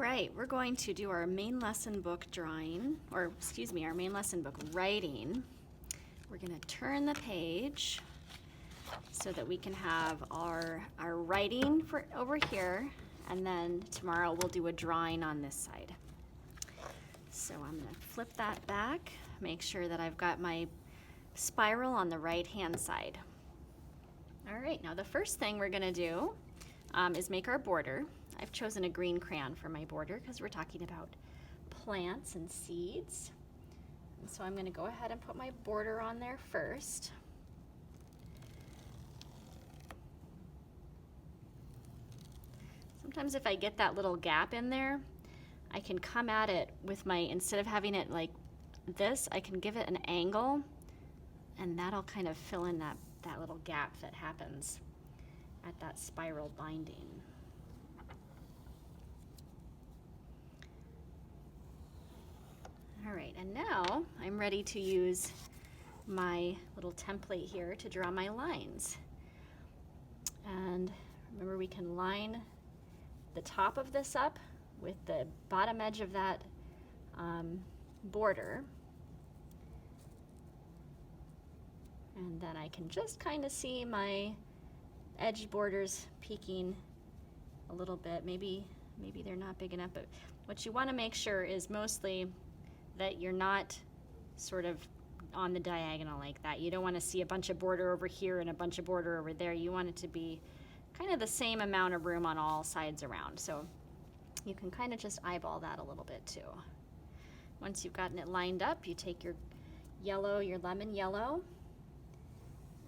right, we're going to do our main lesson book drawing, or excuse me, our main lesson book writing. We're going to turn the page so that we can have our writing for over here, and then tomorrow we'll do a drawing on this side. So I'm going to flip that back, make sure that I've got my spiral on the right hand side. All right, now the first thing we're going to do is make our border. I've chosen a green crayon for my border because we're talking about plants and seeds. And so I'm going to go ahead and put my border on there first. Sometimes if I get that little gap in there, I can come at it with my, instead of having it like this, I can give it an angle, and that'll kind of fill in that little gap that happens at that spiral binding. All right, and now I'm ready to use my little template here to draw my lines. And remember, we can line the top of this up with the bottom edge of that border. And then I can just kind of see my edge borders peeking a little bit. Maybe they're not big enough, but what you want to make sure is mostly that you're not sort of on the diagonal like that. You don't want to see a bunch of border over here and a bunch of border over there. You want it to be kind of the same amount of room on all sides around. So you can kind of just eyeball that a little bit too. Once you've gotten it lined up, you take your yellow, your lemon yellow,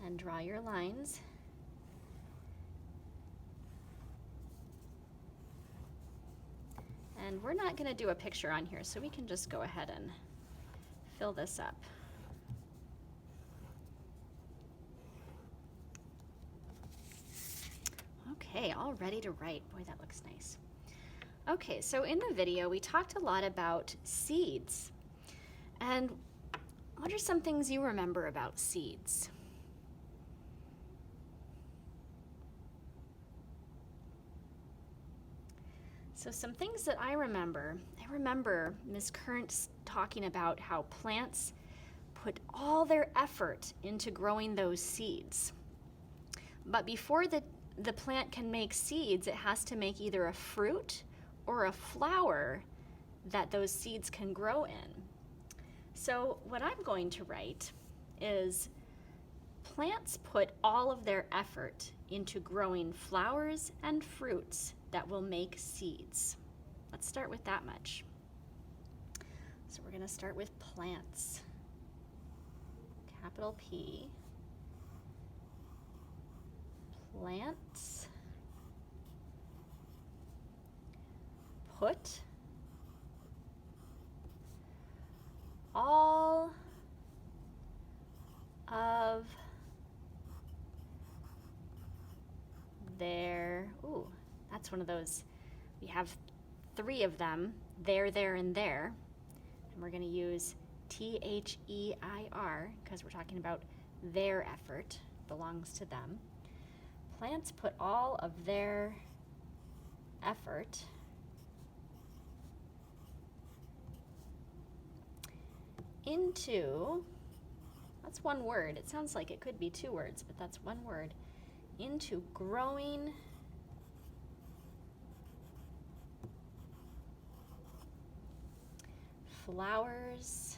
and draw your lines. And we're not going to do a picture on here, so we can just go ahead and fill this up. Okay, all ready to write. Boy, that looks nice. Okay, so in the video, we talked a lot about seeds. And what are some things you remember about seeds? So some things that I remember Ms. Current talking about how plants put all their effort into growing those seeds. But before the plant can make seeds, it has to make either a fruit or a flower that those seeds can grow in. So what I'm going to write is plants put all of their effort into growing flowers and fruits that will make seeds. Let's start with that much. So we're going to start with plants. Capital P. Plants put all of their, ooh, that's one of those, we have 3 of them, there, and there. And we're going to use THEIR because we're talking about their effort, belongs to them. Plants put all of their effort into, that's one word. It sounds like it could be 2 words, but that's one word. Into growing flowers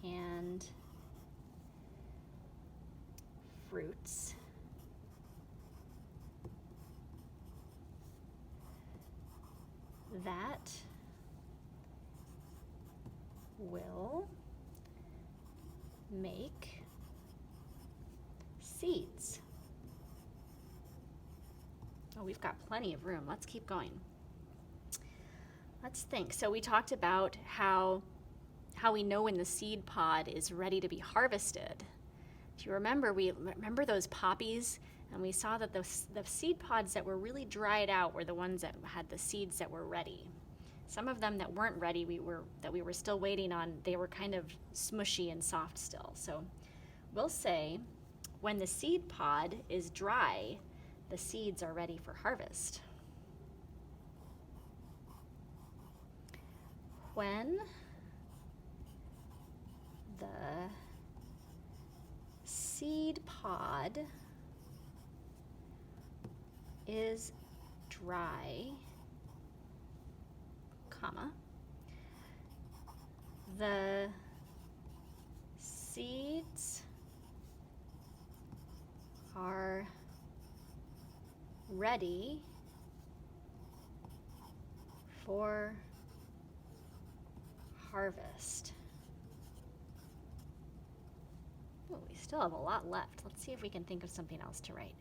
and fruits that will make seeds. Oh, we've got plenty of room. Let's keep going. Let's think. So we talked about how we know when the seed pod is ready to be harvested. If you remember, we remember those poppies, and we saw that the seed pods that were really dried out were the ones that had the seeds that were ready. Some of them that weren't ready, we were still waiting on, they were kind of smushy and soft still. So we'll say when the seed pod is dry, the seeds are ready for harvest. When the seed pod is dry, comma, the seeds are ready for harvest. Oh, we still have a lot left. Let's see if we can think of something else to write.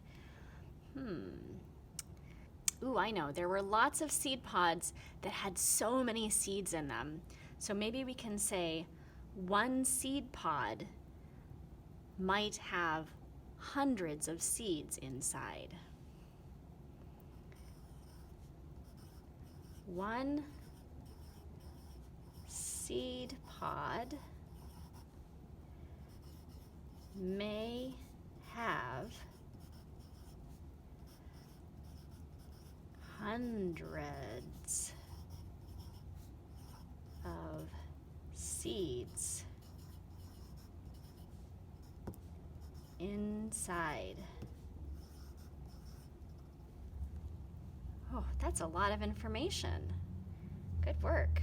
Ooh, I know. There were lots of seed pods that had so many seeds in them. So maybe we can say one seed pod might have hundreds of seeds inside. One seed pod may have hundreds of seeds inside. Oh, that's a lot of information. Good work.